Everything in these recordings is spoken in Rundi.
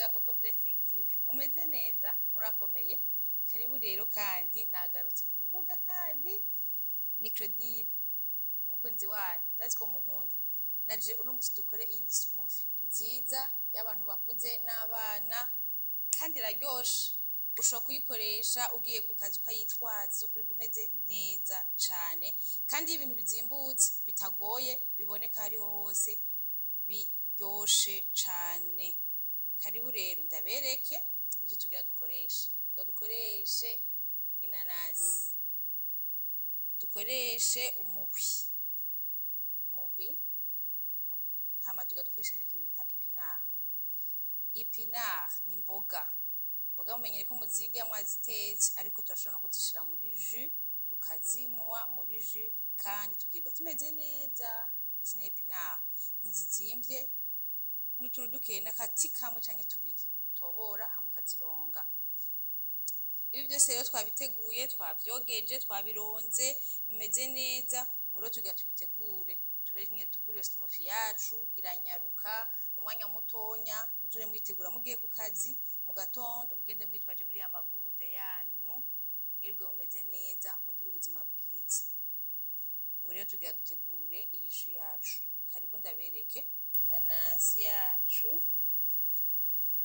za Coco Blessing TV umeze neza murakomeye karibu rero kandi nagarutse ku rubuga kandi ni Claudine umukunzi wanyu ndazi ko munkunda naje uno musi dukore indi smoothie nziza y'abantu bakuze n'abana kandi raryoshe ushobora kuyikoresha ugiye ku kazi ukayitwaza zo kuri gumeze neza cyane kandi ibintu bizimbutse bitagoye biboneka hariho hose biryoshe cyane karibu rero ndabereke ibyo tugira dukoreshe inanasi dukoreshe umuhwi hama tugadukoresha n'ikintu bita epinard ni imboga mumenyere ko muzirya mwazitetse ariko turashobora no kuzishira muri jus tukazinwa muri jus kandi tukirwa tumeze neza izi ni epinard ntizizimvye n'utuntu dukena kati kamwe canke tubiri tobora hamukazironga ibi byose rero twabiteguye twabyogeje twabironze bimeze neza uburo tugira tubitegure tubereke ingene tugura smoothie yacu iranyaruka umwanya mutonya muzure mwitegura mugiye ku kazi mu gatondo mugende mwitwaje muri ya magude yanyu mwirwe mumeze neza mugira ubuzima bwiza ubu rero tugira dutegure iyi jus yacu karibu ndabereke nanasi yacu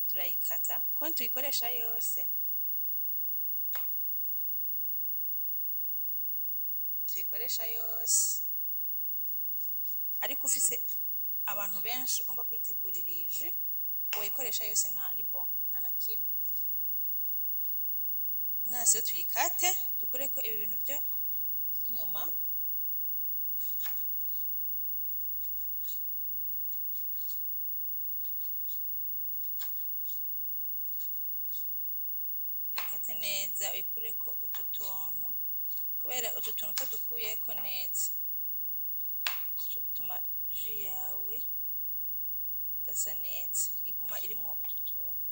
turayikata ko tuyikoresha yose ariko ufise abantu benshi ugomba kwitegurira iji wayikoresha yose ni bon nta na kimwe nase tuyikate dukoreko ibi bintu byo inyuma tuyikate neza uyikureko ututuntu kubera ututuntu tadukuyeko neza cyo dutuma jus yawe idasa neza iguma irimo ututuntu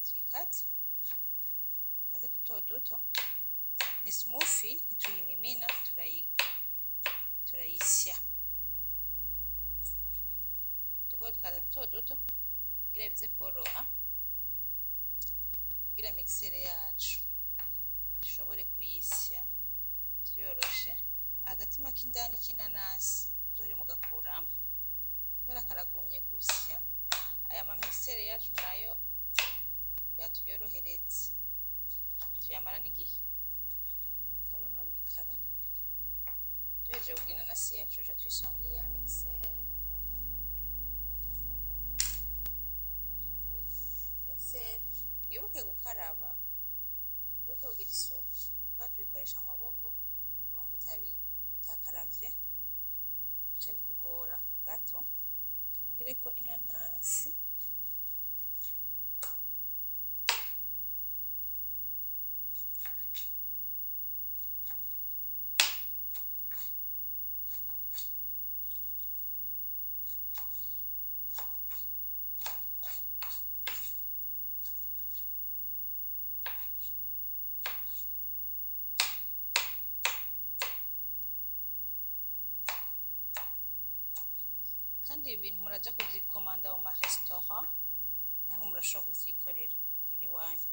tuyikate duto ni smoothie ntituyimimina turayisya tukata duto kugira bize koroha kugira mixere yacu ishobore kuyisya byoroshe agatima k'indani k'inanasi uzore mugakuramo kubera karagumye gusya aya ma mixere yacu nayo tuyorohereze tuyamarana igihe tarononekara tujeje ubwina nasi yacu cyo twisha muri ya mixere mwibuke gukaraba mwibuke kugira isuku kuba tubikoresha amaboko urumva utakaravye bica bikugora gato kanongere ko inanasi kandi ibintu muraja kuzikomanda mu restaurant namwe murashobora kuzikorera muhiri wanyu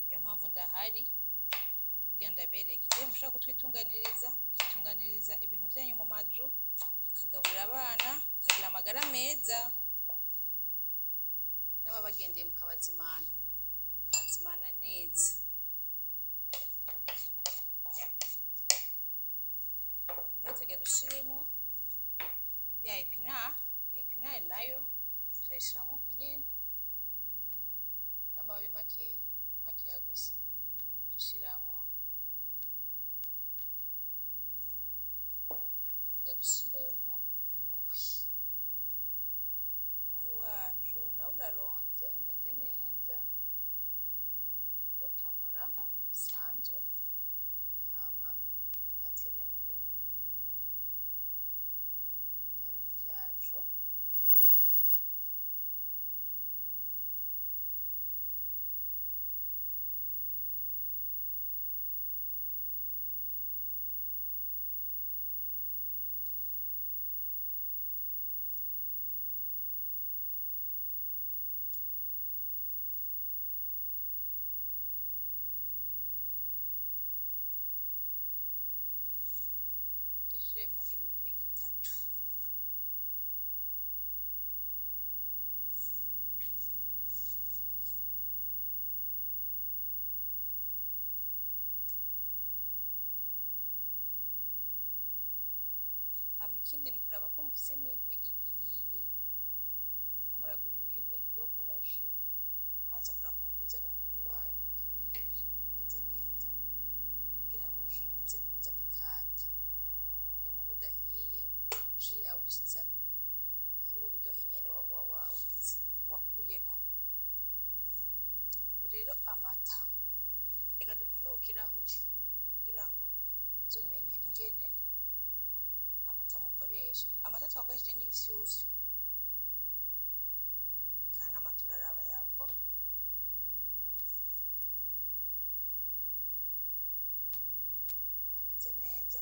iyo mpamvu ndahari kugira ndabereke iyo mushobora kutwitunganiriza ibintu byanyu mu maju kagaburira abana kagira amagara meza n'ababagendeye mukabazimana neza tugiye dushiremo ya epinard nayo turayishiramo kunyene n'amababi makeya gusa dushiramo dushiremo umuhwi wacu nawe uraronze umeze neza utonora bisanzwe hama dukatire muri bya bintu byacu turemo imihwi itatu. Ikindi ni kuraba ko mufise imihwi ihiye, nuko muragura imihwi yo gukora jus, kwanza kuraba ko muguze umuhwi wanyu uhiye umeze neza kugira ngo jus ize kuza ikata. Iyo umuhwi udahiye jus yawe iciza hariho uburyohe nyene wakuyeko. Rero amata reka dupime ku kirahuri kugira ngo uzomenye ingene amata mukoresha. Amata twakoresheje n'ifyufyu kandi amata uraraba yawe ko ameze neza.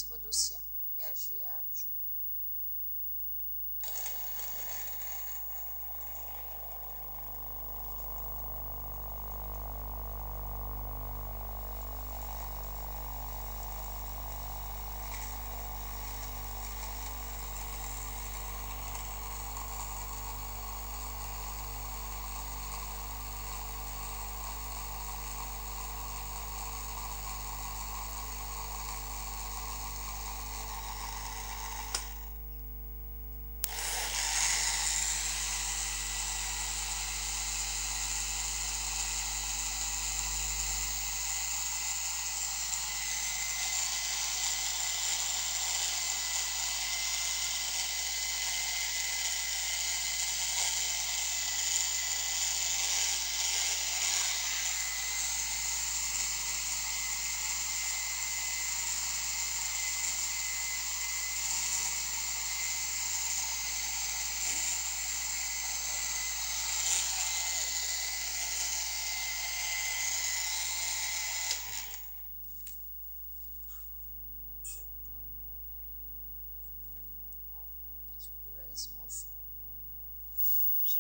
Ko dusya ya jus yacu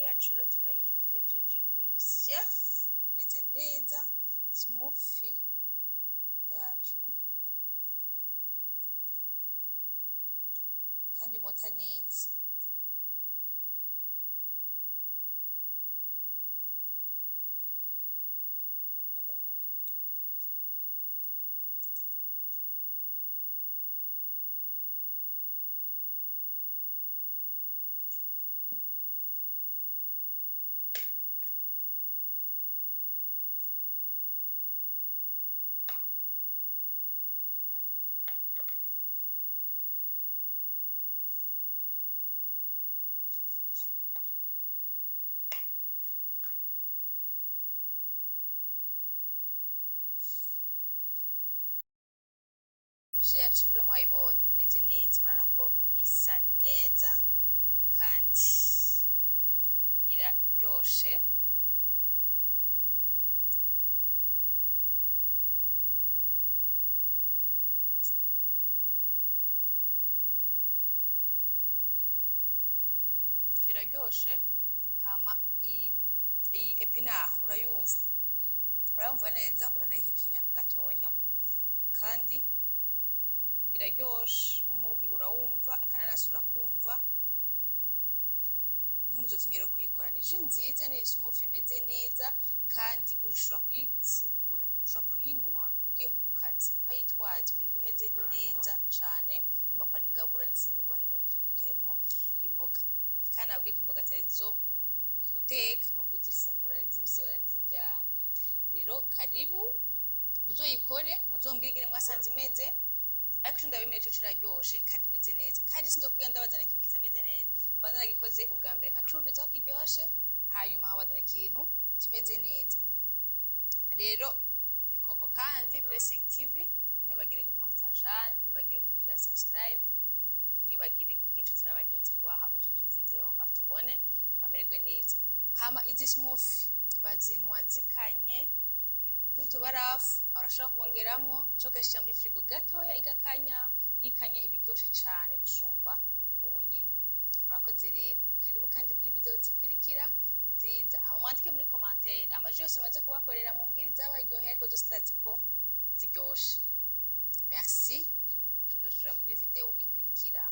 yacu rero turayihejeje kuyisya imeze neza. Smoothie yacu kandi imota neza. Jus yacu rero mwayibonye imeze neza, murabona ko isa neza kandi iraryoshe. Hama iyi epinard urayumva neza, uranayihekinya gatonya kandi iraryoshe. Umuhwi urawumva, akananasi urakumva, ntumuzotinyere kuyikora. Ni jus nziza, ni smoothie imeze neza kandi urishobora kuyifungura, ushobora kuyinywa ugiye nko ku kazi ukayitwaza ukirirwa umeze neza cane. urumva ko ari ingabura n'ifungurwa hari muri byo kurya harimo imboga kandi nabwiye ko imboga atari zo guteka no kuzifungura ari zibisi barazirya rero karibu muzoyikore muzombwire ingene mwasanze imeze ariko ndabemeye cyo kiraryoshe kandi imeze neza kandi sinzo kugira ndabazana ikintu kitameze neza banana gikoze ubwa mbere nkacumbizaho kiryoshe hanyuma habazana ikintu kimeze neza rero ni koko kandi Blessing TV mwibagire gupartager mwibagire kugira subscribe mwibagire kubwinshi turabagenzi kubaha utudu video batubone bamererwe neza hama izi smoothie bazinwa zikanye ufite barafu arashaka kongeramwo cyo kesha muri frigo gatoya igakanya yikanye ibiryoshe cyane gusumba ubunye murakoze rero karibu kandi kuri video zikwirikira nziza hama mwandike muri commentaire amaji yose maze kubakorera mu mbwiri zabaryoheye ariko zose ndaziko ziryoshe merci tuzoshura kuri video ikwirikira